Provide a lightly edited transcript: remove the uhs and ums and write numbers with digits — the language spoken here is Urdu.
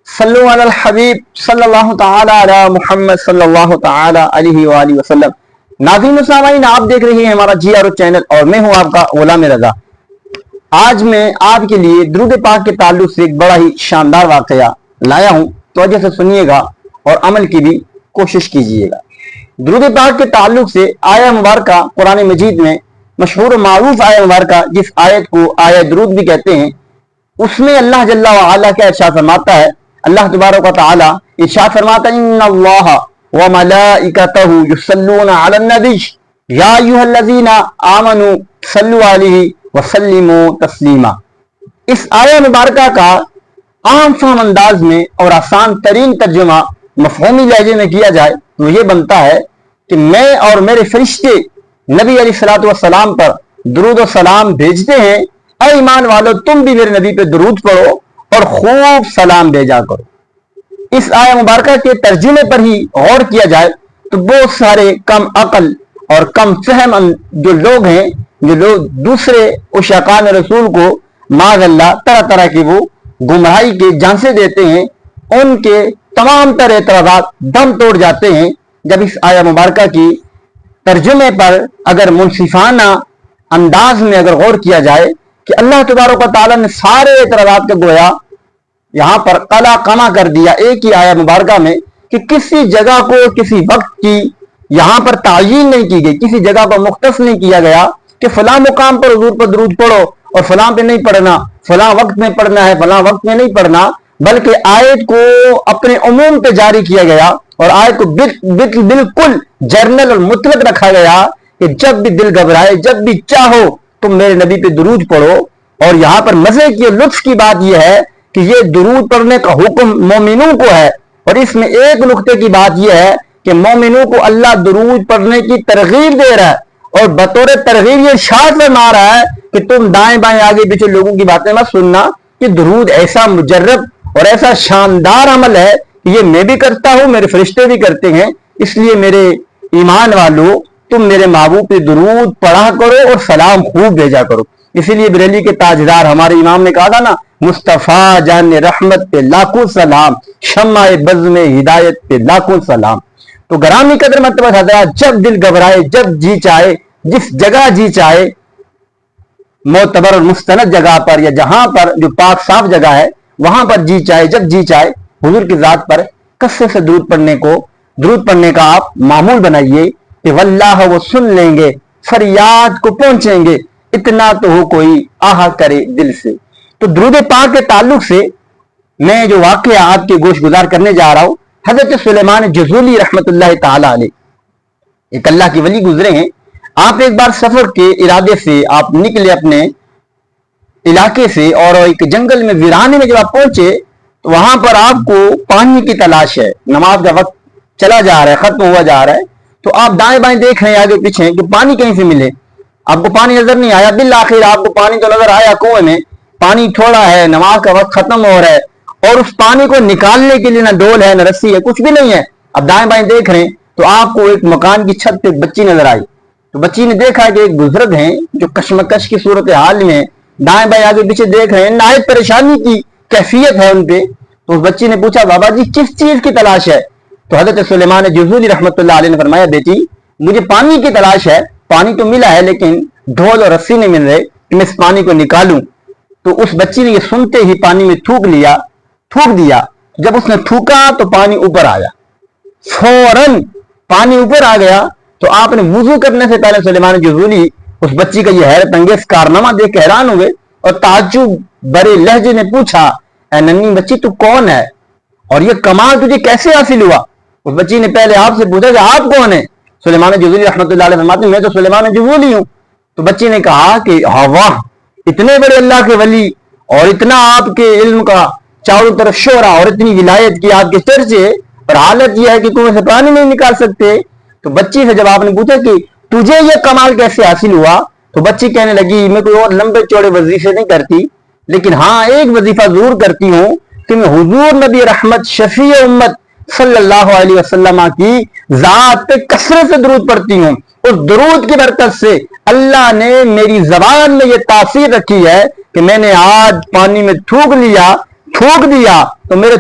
صلو علی الحبیب صلی اللہ تعالی علی محمد صلی اللہ تعالی علیہ وآلہ وسلم۔ ناظرین و سامعین، آپ دیکھ رہے ہیں ہمارا جی آر او چینل اور میں ہوں آپ کا غلام رضا۔ آج میں آپ کے لیے درود پاک کے تعلق سے ایک بڑا ہی شاندار واقعہ لایا ہوں، توجہ سے سنیے گا اور عمل کی بھی کوشش کیجیے گا۔ درود پاک کے تعلق سے آیہ مبارکہ قرآن مجید میں مشہور و معروف آیہ مبارکہ، جس آیت کو آیہ درود بھی کہتے ہیں، اس میں اللہ جل وعلا کیا ارشاد فرماتا ہے؟ اللہ تبارک و تعالی ارشاد فرماتا ہے ان اللہ وملائکتہ یصلون علی النبی یا ایھا الذین آمنوا صلوا علیہ وسلموا تسلیما۔ اس آیہ مبارکہ کا عام فہم انداز میں اور آسان ترین ترجمہ مفہومی لہجے میں کیا جائے تو یہ بنتا ہے کہ میں اور میرے فرشتے نبی علیہ الصلوۃ والسلام پر درود و سلام بھیجتے ہیں، اے ایمان والو تم بھی میرے نبی پہ درود پڑھو اور خوب سلام بھیجا کرو۔ اس آیہ مبارکہ کے ترجمے پر ہی غور کیا جائے تو بہت سارے کم عقل اور کم فہم جو لوگ ہیں، جو لوگ دوسرے عشاقان رسول کو معاذ اللہ طرح طرح کی وہ گمراہی کے جھانسے دیتے ہیں، ان کے تمام تر اعتراضات دم توڑ جاتے ہیں جب اس آیہ مبارکہ کی ترجمے پر اگر منصفانہ انداز میں اگر غور کیا جائے کہ اللہ تبارک و تعالیٰ نے سارے اعتراضات کا گویا یہاں پر قلا قما کر دیا ایک ہی آیہ مبارکہ میں، کہ کسی جگہ کو کسی وقت کی یہاں پر تعیین نہیں کی گئی، کسی جگہ پر مختص نہیں کیا گیا کہ فلاں مقام پر حضور پر درود پڑھو اور فلاں پہ نہیں پڑھنا، فلاں وقت میں پڑھنا ہے، فلاں وقت میں نہیں پڑھنا، بلکہ آیت کو اپنے عموم پہ جاری کیا گیا اور آیت کو بالکل جرنل اور مطلق رکھا گیا کہ جب بھی دل گھبرائے، جب بھی چاہو تم میرے نبی پہ درود پڑھو۔ اور یہاں پر مزے کی لطف کی بات یہ ہے کہ یہ درود پڑھنے کا حکم مومنوں کو ہے، اور اس میں ایک نقطے کی بات یہ ہے کہ مومنوں کو اللہ درود پڑھنے کی ترغیب دے رہا ہے اور بطور ترغیب یہ ارشاد فرما رہا ہے کہ تم دائیں بائیں آگے پیچھے لوگوں کی باتیں مت سننا، کہ درود ایسا مجرب اور ایسا شاندار عمل ہے کہ یہ میں بھی کرتا ہوں، میرے فرشتے بھی کرتے ہیں، اس لیے میرے ایمان والو تم میرے محبوب پہ درود پڑھا کرو اور سلام خوب بھیجا کرو۔ اسی لیے بریلی کے تاجدار ہمارے امام نے کہا تھا نا، مصطفیٰ جان رحمت پہ لاکھوں سلام، شمع بزم ہدایت پہ لاکھوں سلام۔ تو گرامی قدر مطلب حضرات، جب دل گھبرائے، جب جی چاہے، جس جگہ جی چاہے، معتبر اور مستند جگہ پر یا جہاں پر جو پاک صاف جگہ ہے وہاں پر جی چاہے، جب جی چاہے حضور کی ذات پر کثرت سے درود پڑھنے کا آپ معمول بنائیے کہ واللہ وہ سن لیں گے، فریاد کو پہنچیں گے، اتنا تو ہو کوئی آہا کرے دل سے۔ تو درود پاک کے تعلق سے میں جو واقعہ آپ کے گوش گزار کرنے جا رہا ہوں، حضرت سلیمان جزولی رحمت اللہ تعالی علیہ ایک اللہ کی ولی گزرے ہیں۔ آپ ایک بار سفر کے ارادے سے آپ نکلے اپنے علاقے سے اور ایک جنگل میں ویرانے میں جب آپ پہنچے تو وہاں پر آپ کو پانی کی تلاش ہے، نماز کا وقت چلا جا رہا ہے، ختم ہوا جا رہا ہے، تو آپ دائیں بائیں دیکھ رہے ہیں آگے پیچھے کہ پانی کہیں سے ملے، آپ کو پانی نظر نہیں آیا، بالآخر آپ کو پانی تو نظر آیا، کنویں میں پانی تھوڑا ہے، نماز کا وقت ختم ہو رہا ہے اور اس پانی کو نکالنے کے لیے نہ ڈول ہے نہ رسی ہے، کچھ بھی نہیں ہے، اب دائیں بائیں دیکھ رہے ہیں تو آپ کو ایک مکان کی چھت پہ ایک بچی نظر آئی۔ تو بچی نے دیکھا کہ ایک بزرگ ہیں جو کشمکش کی صورتحال میں دائیں بائیں آگے پیچھے دیکھ رہے ہیں، نہایت پریشانی کی کیفیت ہے ان پہ۔ تو اس بچی نے پوچھا بابا جی کس چیز کی تلاش ہے؟ تو حضرت سلیمان جزولی رحمت اللہ علیہ نے فرمایا بیٹی مجھے پانی کی تلاش ہے، پانی تو ملا ہے لیکن ڈھول اور رسی نہیں مل رہے کہ میں اس پانی کو نکالوں۔ تو اس بچی نے یہ سنتے ہی پانی میں تھوک دیا۔ جب اس نے تھوکا تو پانی اوپر آیا، فوراً پانی اوپر آ گیا۔ تو آپ نے وضو کرنے سے پہلے سلیمان جزولی اس بچی کا یہ حیرت انگیز کارنامہ دیکھ کے حیران ہوئے اور تعجب بڑے لہجے نے پوچھا اے ننھی بچی تو کون ہے اور یہ کمال تجھے کیسے حاصل ہوا؟ اس بچی نے پہلے آپ سے پوچھا کہ آپ کون ہیں؟ سلیمان جزولی رحمت اللہ علیہ فرماتے ہیں میں تو سلیمان جزولی ہوں۔ تو بچی نے کہا کہ ہاں واہ، اتنے بڑے اللہ کے ولی اور اتنا آپ کے علم کا چاروں طرف شہرا اور اتنی ولایت کی آپ کے چرچے، اور حالت یہ ہے کہ کنویں سے پانی نہیں نکال سکتے۔ تو بچی سے جب آپ نے پوچھا کہ تجھے یہ کمال کیسے حاصل ہوا تو بچی کہنے لگی میں کوئی اور لمبے چوڑے وظیفے نہیں کرتی، لیکن ہاں ایک وظیفہ ضرور کرتی ہوں کہ میں حضور نبی رحمت شفیع امت صلی اللہ علیہ وسلم کی ذات پہ کثرت سے درود پڑھتی ہوں۔ اس درود کی برکت سے اللہ نے میری زبان میں یہ تاثیر رکھی ہے کہ میں نے آج پانی میں تھوک دیا تو تو میرے